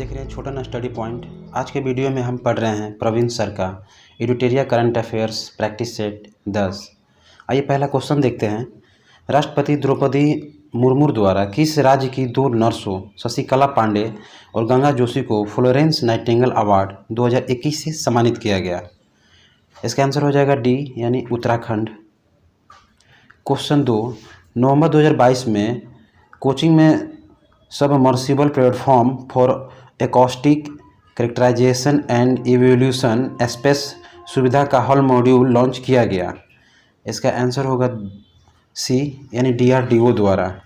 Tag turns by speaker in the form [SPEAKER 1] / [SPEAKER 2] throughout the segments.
[SPEAKER 1] देख रहे हैं छोटा ना स्टडी पॉइंट। आज के वीडियो में हम पढ़ रहे हैं प्रवीण सर का editorial current affairs practice set 10। आइए पहला क्वेश्चन देखते हैं। राष्ट्रपति द्रौपदी मुर्मू द्वारा किस राज्य की दो नर्सों शशिकला पांडे और गंगा जोशी को फ्लोरेंस नाइटिंगेल अवार्ड 2021 से सम्मानित किया गया? इसका आंसर हो जाएगा डी यानी उत्तराखंड। क्वेश्चन 2, नवंबर 2022 में कोचिंग में submersible platform for acoustic characterisation and evolution space सुविधा का हॉल मॉड्यूल लॉन्च किया गया। इसका आंसर होगा सी यानी DRDO द्वारा।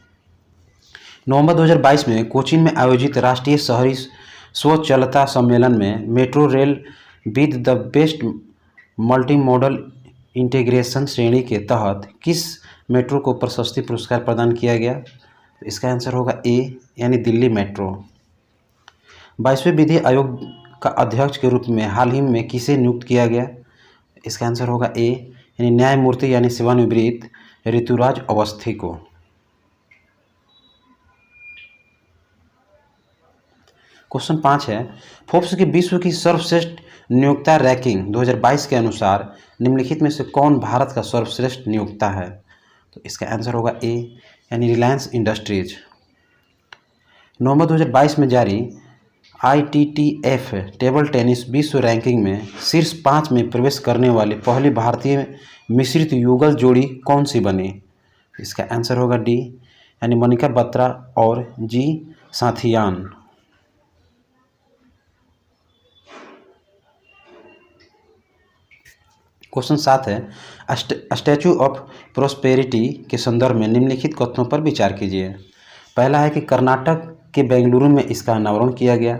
[SPEAKER 1] नवंबर 2022 में कोचीन में आयोजित राष्ट्रीय शहरी स्वच्छलता सम्मेलन में metro rail with the best multi modal integration श्रेणी के तहत किस मेट्रो को प्रशस्ति पुरस्कार प्रदान किया गया? तो इसका आंसर होगा ए यानी दिल्ली मेट्रो। 22वें विधि आयोग का अध्यक्ष के रूप में हाल ही में किसे नियुक्त किया गया? इसका आंसर होगा ए यानी न्यायमूर्ति यानी सेवानिवृत्त ऋतुराज अवस्थी को। क्वेश्चन 5 है, फोर्ब्स की विश्व की सर्वश्रेष्ठ नियोक्ता रैंकिंग 2022 के अनुसार निम्नलिखित में से कौन भारत का सर्वश्रेष्ठ नियोक्ता है? तो इसका आंसर होगा ए यानी रिलायंस इंडस्ट्रीज। नवंबर 2022 में जारी ITTF टेबल टेनिस विश्व रैंकिंग में शीर्ष 5 में प्रवेश करने वाली पहली भारतीय मिश्रित युगल जोड़ी कौन सी बनी? इसका आंसर होगा डी यानी मनिका बत्रा और जी साथियान। क्वेश्चन 7 है, स्टैचू ऑफ प्रोस्पेरिटी के संदर्भ में निम्नलिखित कथनों पर विचार कीजिए। पहला है कि कर्नाटक के बेंगलुरु में इसका अनावरण किया गया।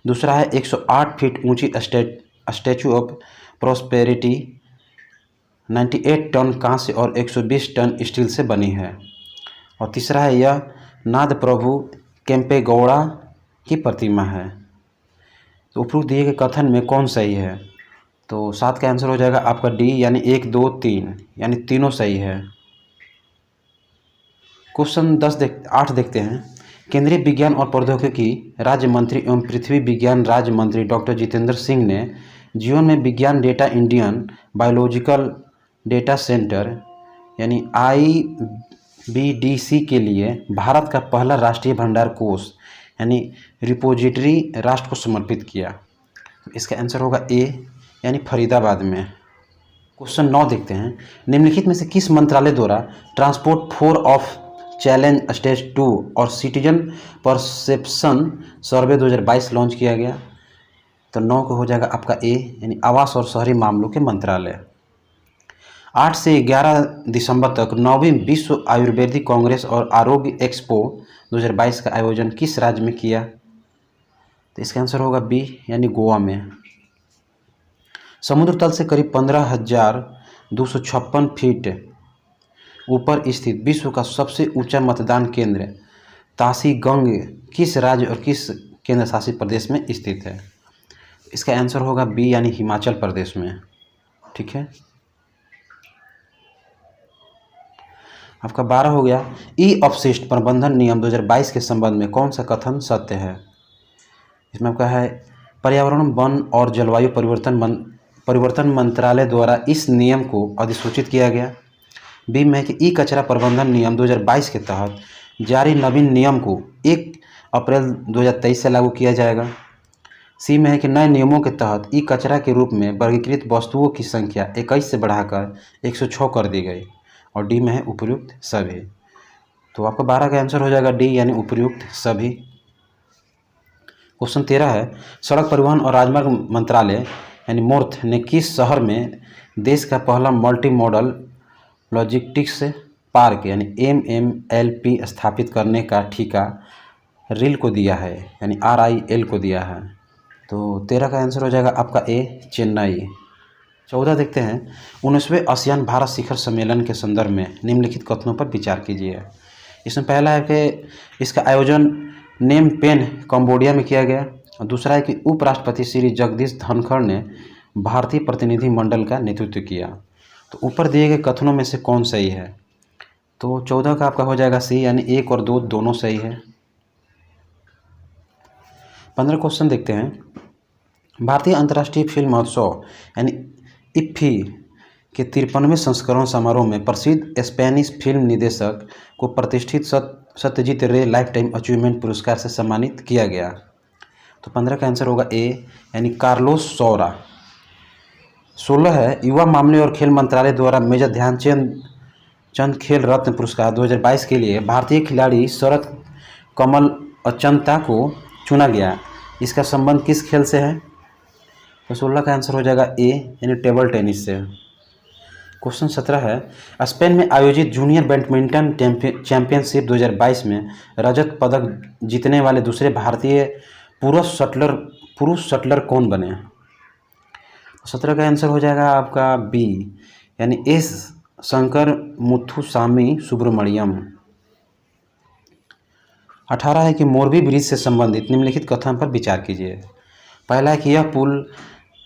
[SPEAKER 1] दूसरा है 108 फीट ऊंची स्टैचू ऑफ प्रोस्पेरिटी 98 टन कांस्य और 120 टन स्टील से बनी है। और तीसरा है यह नाद प्रभु केम्पेगौड़ा की प्रतिमा है। तो उपरोक्त दिए गए कथन में कौन सही है? तो 7 का आंसर हो जाएगा आपका डी यानी 1, 2, 3 यानी तीनों सही है। क्वेश्चन 8 देखते हैं। केंद्रीय विज्ञान और प्रौद्योगिकी राज्य मंत्री एवं पृथ्वी विज्ञान राज्य मंत्री डॉक्टर जितेंद्र सिंह ने जीवन में विज्ञान data Indian biological data centre यानी IBDC के लिए भारत का पहला राष्ट्रीय भंडार कोष यानी रिपोजिटरी राष्ट्र को समर्पित किया। इसका आंसर होगा ए यानी फरीदाबाद में। क्वेश्चन 9 देखते हैं। निम्नलिखित में से किस मंत्रालय द्वारा ट्रांसपोर्ट 4 ऑफ चैलेंज स्टेज 2 और सिटीजन परसेप्शन सर्वे 2022 लॉन्च किया गया? तो 9 को हो जाएगा आपका ए यानी आवास और शहरी मामलों के मंत्रालय। 8 से 11 दिसंबर तक 9वीं विश्व आयुर्वेदिक कांग्रेस और आरोग्य एक्सपो 2022 का आयोजन किस राज्य में किया? तो इसका आंसर होगा बी यानी गोवा में। समुद्र तल से करीब 15,256 फीट ऊपर स्थित विश्व का सबसे ऊंचा मतदान केंद्र ताशीगंग किस राज्य और किस केंद्र शासित प्रदेश में स्थित है? इसका आंसर होगा बी यानी हिमाचल प्रदेश में। ठीक है, आपका 12 हो गया। ई अपशिष्ट प्रबंधन नियम 2022 के संबंध में कौन सा कथन सत्य है? इसमें आपका है पर्यावरण वन और जलवायु परिवर्तन मंत्रालय द्वारा इस नियम को अधिसूचित किया गया। बी में है कि ई कचरा प्रबंधन नियम 2022 के तहत जारी नवीन नियम को 1 अप्रैल 2023 से लागू किया जाएगा। सी में है कि नए नियमों के तहत ई कचरा के रूप में वर्गीकृत वस्तुओं की संख्या 21 से बढ़ाकर 106 कर दी गई। और डी में है उपयुक्त सभी। तो आपका 12 का आंसर हो जाएगा डी यानी उपयुक्त सभी। क्वेश्चन 13 है, सड़क परिवहन और राजमार्ग मंत्रालय यानी मोर्थ ने किस शहर में देश का पहला मल्टी मॉडल लॉजिस्टिक्स पार्क यानी MMLP स्थापित करने का ठेका रिल को दिया है यानी RIL को दिया है? तो 13 का आंसर हो जाएगा आपका ए चेन्नई। 14 देखते हैं। 19वें आसियान भारत शिखर सम्मेलन के संदर्भ में निम्नलिखित कथनों पर विचार कीजिए। इसमें पहला है कि इसका आयोजन नेम पेन कंबोडिया में किया गया। और दूसरा है कि उपराष्ट्रपति श्री जगदीश धनखड़ ने भारतीय प्रतिनिधि मंडल का नेतृत्व किया। तो ऊपर दिए गए कथनों में से कौन सही है? तो 14 का आपका हो जाएगा सी यानी 1 और 2 दोनों सही है। 15 क्वेश्चन देखते हैं। भारतीय अंतर्राष्ट्रीय फिल्म महोत्सव यानी इफ्फी के 53वें संस्करण समारोह में प्रसिद्ध स्पेनिश फिल्म निर्देशक को प्रतिष्ठित सत्यजीत रे लाइफ टाइम अचीवमेंट पुरस्कार से सम्मानित किया गया। तो 15 का आंसर होगा ए यानी कार्लोस सौरा। 16 है युवा मामले और खेल मंत्रालय द्वारा मेजर ध्यानचंद खेल रत्न पुरस्कार 2022 के लिए भारतीय खिलाड़ी शरत कमल अचंता को चुना गया। इसका संबंध किस खेल से है? तो 16 का आंसर हो जाएगा ए यानी टेबल टेनिस से। क्वेश्चन 17 है स्पेन में आयोजित जूनियर बैडमिंटन चैंपियनशिप 2022 में रजत पदक जीतने वाले दूसरे भारतीय पुरुष शटलर कौन बने? 17 का आंसर हो जाएगा आपका बी यानी एस शंकर मुथुसामी सुब्रमण्यम। 18 है कि मोरबी ब्रिज से संबंधित निम्नलिखित कथन पर विचार कीजिए। पहला है कि यह पुल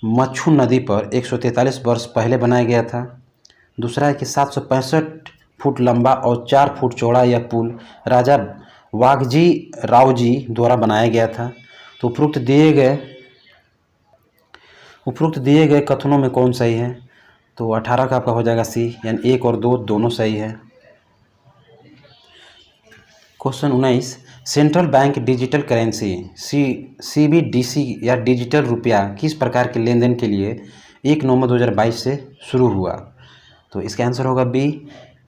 [SPEAKER 1] मच्छू नदी पर 143 वर्ष पहले बनाया गया था। दूसरा है कि 765 फुट लंबा और 4 फुट चौड़ा यह पुल राजा वाघजी रावजी द्वारा बनाया गया था। तो उपरोक्त दिए गए कथनों में कौन सही है? तो 18 का आपका हो जाएगा सी यानी 1 और 2 दोनों सही है। Question 19 central bank digital currency CBDC या डिजिटल रुपया किस प्रकार के लेन देन के लिए 1 नवंबर 2022 से शुरू हुआ? तो इसका आंसर होगा बी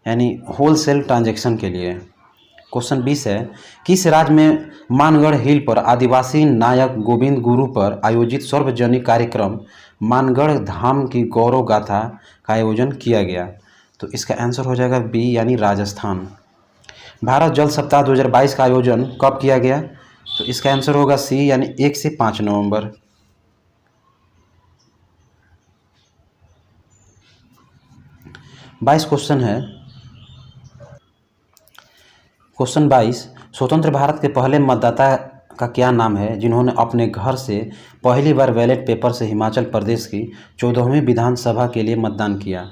[SPEAKER 1] यानी होलसेल ट्रांजैक्शन के लिए। क्वेश्चन 20 है किस राज्य में मानगढ़ हिल पर आदिवासी नायक गोविंद गुरु पर आयोजित सार्वजनिक कार्यक्रम मानगढ़ धाम की गौरव गाथा का आयोजन किया गया? तो इसका आंसर हो जाएगा बी यानी राजस्थान। भारत जल सप्ताह 2022 का आयोजन कब किया गया? तो इसका आंसर होगा सी यानी 1 से 5 नवंबर। बाईस क्वेश्चन है। क्वेश्चन 22 स्वतंत्र भारत के पहले मतदाता का क्या नाम है जिन्होंने अपने घर से पहली बार बैलेट पेपर से हिमाचल प्रदेश की 14वीं विधानसभा के लिए मतदान किया?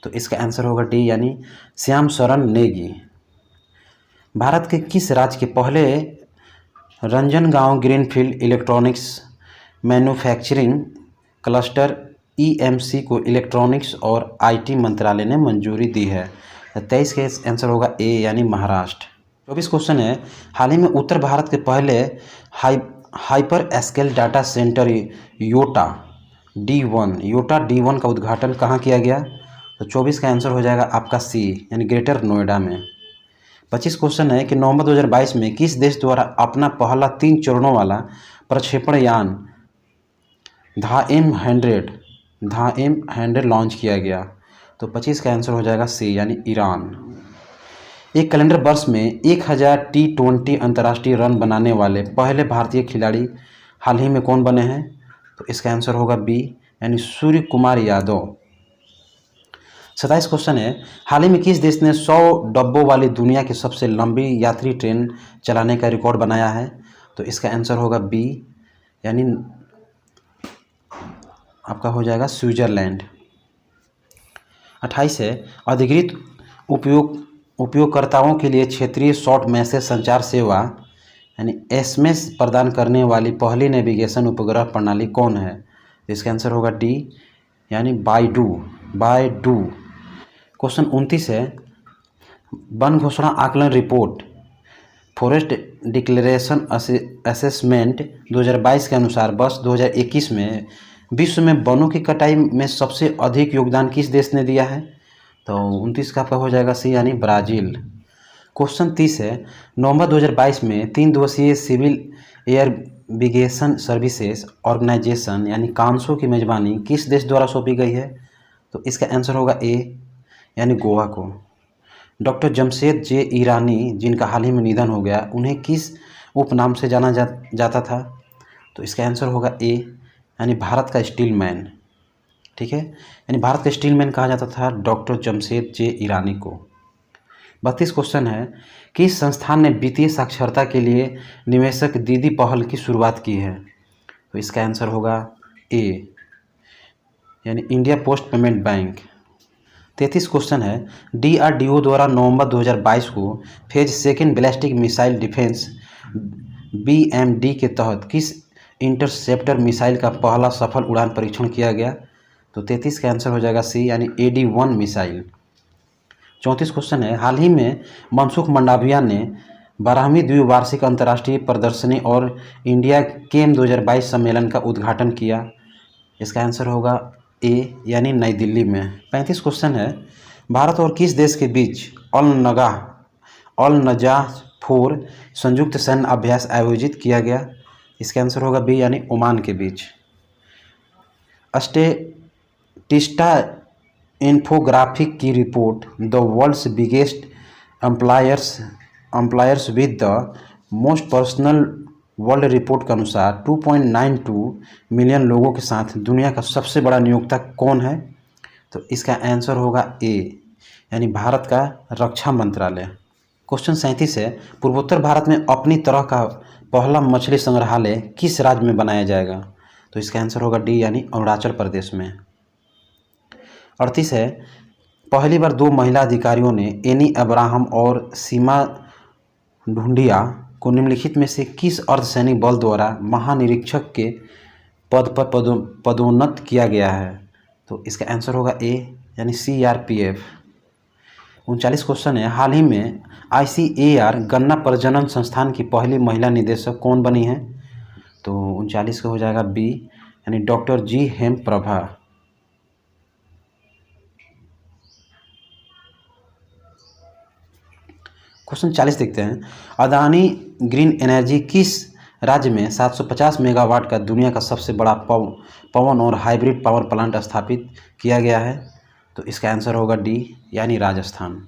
[SPEAKER 1] तो इसका आंसर होगा डी यानी श्याम शरण नेगी। भारत के किस राज्य के पहले Ranjangaon greenfield electronics manufacturing cluster EMC को इलेक्ट्रॉनिक्स और IT मंत्रालय ने मंजूरी दी है? 23 के आंसर होगा ए यानी महाराष्ट्र। 24 क्वेश्चन है हाल ही में उत्तर भारत के पहले hyper scale data centre Yotta D1 का उद्घाटन कहाँ किया गया? तो 24 का आंसर हो जाएगा आपका सी यानी ग्रेटर नोएडा में। 25 क्वेश्चन है कि नवंबर 2022 में किस देश द्वारा अपना पहला 3 चरणों वाला प्रक्षेपण यान धाएम 100 लॉन्च किया गया? तो 25 का आंसर हो जाएगा सी यानी ईरान। एक कैलेंडर वर्ष में 1000 T20 अंतर्राष्ट्रीय रन बनाने वाले पहले भारतीय खिलाड़ी हाल ही में कौन बने हैं? तो इसका आंसर होगा बी यानी सूर्य कुमार यादव। 27 क्वेश्चन है हाल ही में किस देश ने 100 डब्बों वाली दुनिया की सबसे लंबी यात्री ट्रेन चलाने का रिकॉर्ड बनाया है? तो इसका आंसर होगा बी यानी आपका हो जाएगा स्विट्जरलैंड। 28 है अधिकृत उपयोगकर्ताओं के लिए क्षेत्रीय शॉर्ट मैसेज संचार सेवा यानी SMS प्रदान करने वाली पहली नेविगेशन उपग्रह प्रणाली कौन है? तो इसका आंसर होगा डी यानी बायडू। क्वेश्चन 29 है वन घोषणा आकलन रिपोर्ट फॉरेस्ट डिक्लेरेशन असेसमेंट 2022 के अनुसार वर्ष 2021 में विश्व में वनों की कटाई में सबसे अधिक योगदान किस देश ने दिया है? तो 29 का आपका हो जाएगा सी यानी ब्राज़ील। क्वेश्चन 30 है नवंबर 2022 में 3 दिवसीय सिविल एयरविगेशन सर्विसेज ऑर्गेनाइजेशन यानी कांसो की मेजबानी किस देश द्वारा सौंपी गई है? तो इसका आंसर होगा ए यानी गोवा को। डॉक्टर जमशेद जे ईरानी जिनका हाल ही में निधन हो गया उन्हें किस उपनाम से जाना जाता था? तो इसका आंसर होगा ए यानी भारत का स्टील मैन। ठीक है यानी भारत का स्टील मैन कहा जाता था डॉक्टर जमशेद जे ईरानी को। 32 क्वेश्चन है किस संस्थान ने वित्तीय साक्षरता के लिए निवेशक दीदी पहल की शुरुआत की है? तो इसका आंसर होगा ए यानी India post payment bank. 33 question है DRDO द्वारा नवंबर 2022 को phase 2 ballistic missile defence BMD के तहत किस इंटरसेप्टर मिसाइल का पहला सफल उड़ान परीक्षण किया गया? तो 33 का आंसर हो जाएगा सी, यानी AD-1 मिसाइल। 34 क्वेश्चन है, हाल ही में मनसुख मंडाविया ने 12वीं द्विवार्षिक अंतर्राष्ट्रीय प्रदर्शनी और इंडिया केम 2022 सम्मेलन का उद्घाटन किया? इसका आंसर होगा ए, यानी नई दिल्ली में। 35 क्वेश्चन है, भारत और किस देश के बीच अल नजाफोर संयुक्त सैन्य अभ्यास आयोजित किया गया? इसका आंसर होगा बी, यानी ओमान के बीच। स्टेटिस्टा इन्फोग्राफिक की report the world's biggest employers with the most personal world report के अनुसार 2.92 मिलियन लोगों के साथ दुनिया का सबसे बड़ा नियोक्ता कौन है? तो इसका आंसर होगा ए, यानी भारत का रक्षा मंत्रालय। क्वेश्चन 37 है, पूर्वोत्तर भारत में अपनी तरह का पहला मछली संग्रहालय किस राज्य में बनाया जाएगा? तो इसका आंसर होगा डी, यानी अरुणाचल प्रदेश में। 38 है, पहली बार 2 महिला अधिकारियों ने एनी अब्राहम और सीमा ढूंढिया को निम्नलिखित में से किस अर्धसैनिक बल द्वारा महानिरीक्षक के पद पर पदोन्नत किया गया है? तो इसका आंसर होगा ए, यानी CRPF। 39 क्वेश्चन है, हाल ही में ICAR गन्ना प्रजनन संस्थान की पहली महिला निदेशक कौन बनी है? तो 39 का हो जाएगा बी, यानी डॉक्टर जी हेमप्रभा। क्वेश्चन 40 देखते हैं, अदानी ग्रीन एनर्जी किस राज्य में 750 मेगावाट का दुनिया का सबसे बड़ा पवन और हाइब्रिड पावर प्लांट स्थापित किया गया है? तो इसका आंसर होगा डी, यानी Rajasthan.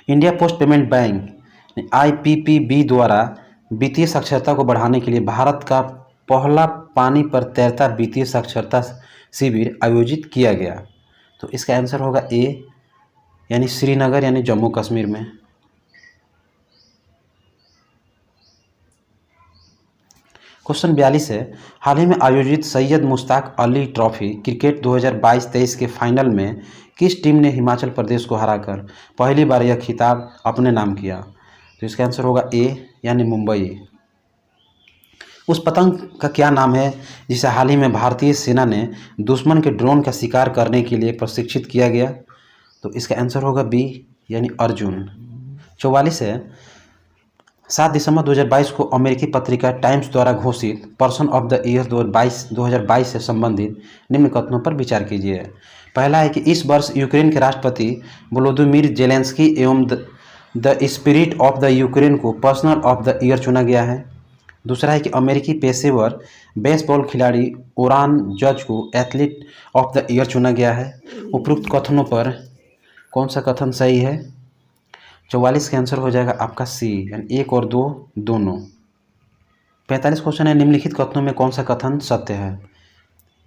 [SPEAKER 1] India post payment bank IPPB द्वारा वित्तीय साक्षरता को बढ़ाने के लिए भारत का पहला पानी पर तैरता वित्तीय साक्षरता शिविर आयोजित किया गया। तो इसका आंसर होगा ए, यानी श्रीनगर, यानी जम्मू कश्मीर में। क्वेश्चन 42 है, हाल ही में आयोजित सैयद मुश्ताक अली ट्रॉफी क्रिकेट 2022-23 के फाइनल में किस टीम ने हिमाचल प्रदेश को हराकर पहली बार यह खिताब अपने नाम किया? तो इसका आंसर होगा ए, यानी मुंबई। उस पतंग का क्या नाम है जिसे हाल ही में भारतीय सेना ने दुश्मन के ड्रोन का शिकार करने के लिए प्रशिक्षित किया गया? तो इसका आंसर होगा बी, यानी अर्जुन। 44 है, 7 दिसंबर 2022 को अमेरिकी पत्रिका टाइम्स द्वारा घोषित पर्सन ऑफ द ईयर 2022 से संबंधित निम्न कथनों पर विचार कीजिए। पहला है कि इस वर्ष यूक्रेन के राष्ट्रपति वोलोदिमीर जेलेंस्की एवं the spirit of the Ukraine को पर्सनल ऑफ द ईयर चुना गया है। दूसरा है कि अमेरिकी पेशेवर बेसबॉल खिलाड़ी ओरान जज को एथलीट ऑफ द ईयर चुना गया है। उपरोक्त कथनों पर कौन सा कथन सही है? 44 का आंसर हो जाएगा आपका सी, यानी 1 और 2 दोनों। 45 क्वेश्चन है, निम्नलिखित कथनों में कौन सा कथन सत्य है?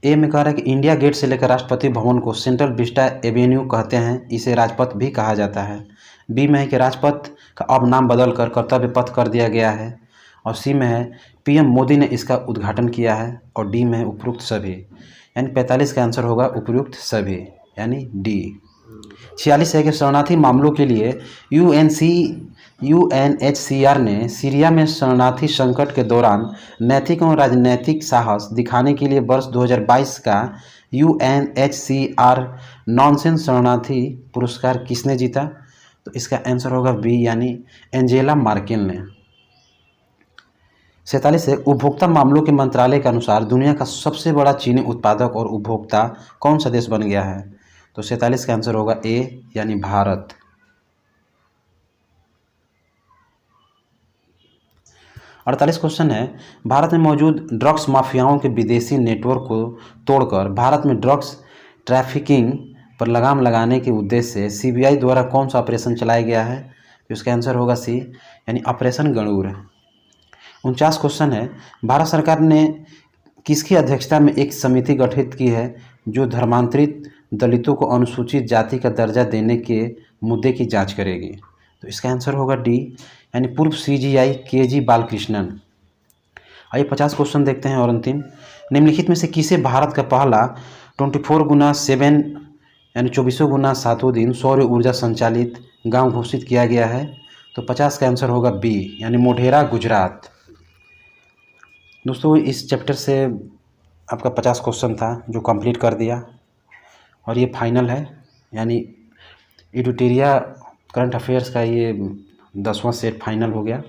[SPEAKER 1] ए में कह रहा है कि इंडिया गेट से लेकर राष्ट्रपति भवन को सेंट्रल विस्टा एवेन्यू कहते हैं, इसे राजपथ भी कहा जाता है। बी में है कि राजपथ का अब नाम बदलकर कर्तव्य पथ कर दिया गया है। और सी में है PM मोदी ने इसका उद्घाटन किया है। और डी में है उपयुक्त सभी, यानी 45 का आंसर होगा उपयुक्त सभी, यानी डी। 46 है कि शरणार्थी मामलों के लिए UNHCR ने सीरिया में शरणार्थी संकट के दौरान नैतिक और राजनैतिक साहस दिखाने के लिए वर्ष 2022 का UNHCR नॉनसेंस शरणार्थी पुरस्कार किसने जीता? तो इसका आंसर होगा बी, यानी एंजेला मार्केल ने। 47 है, उपभोक्ता मामलों के मंत्रालय के अनुसार दुनिया का सबसे बड़ा चीनी उत्पादक और उपभोक्ता कौन सा देश बन गया है? तो 47 का आंसर होगा ए, यानी भारत। 48 क्वेश्चन है, भारत में मौजूद ड्रग्स माफियाओं के विदेशी नेटवर्क को तोड़कर भारत में ड्रग्स ट्रैफिकिंग पर लगाम लगाने के उद्देश्य से CBI द्वारा कौन सा ऑपरेशन चलाया गया है? तो इसका आंसर होगा सी, यानी ऑपरेशन गणूर। 49 क्वेश्चन है, भारत सरकार ने किसकी अध्यक्षता में एक समिति गठित की है जो धर्मांतरित दलितों को अनुसूचित जाति का दर्जा देने के मुद्दे की जांच करेगी? तो इसका आंसर होगा डी, यानी पूर्व CGI KG बालकृष्णन। आइए 50 क्वेश्चन देखते हैं और अंतिम, निम्नलिखित में से किसे भारत का पहला 24x7 यानी 24x7 दिन सौर ऊर्जा संचालित गांव घोषित किया गया है? तो 50 का आंसर होगा बी, यानी मोढेरा, गुजरात। दोस्तों इस चैप्टर से आपका 50 क्वेश्चन था जो कंप्लीट कर दिया, और ये फाइनल है, यानी एडिटोरिया करंट अफेयर्स का ये 10वां सेट फाइनल हो गया।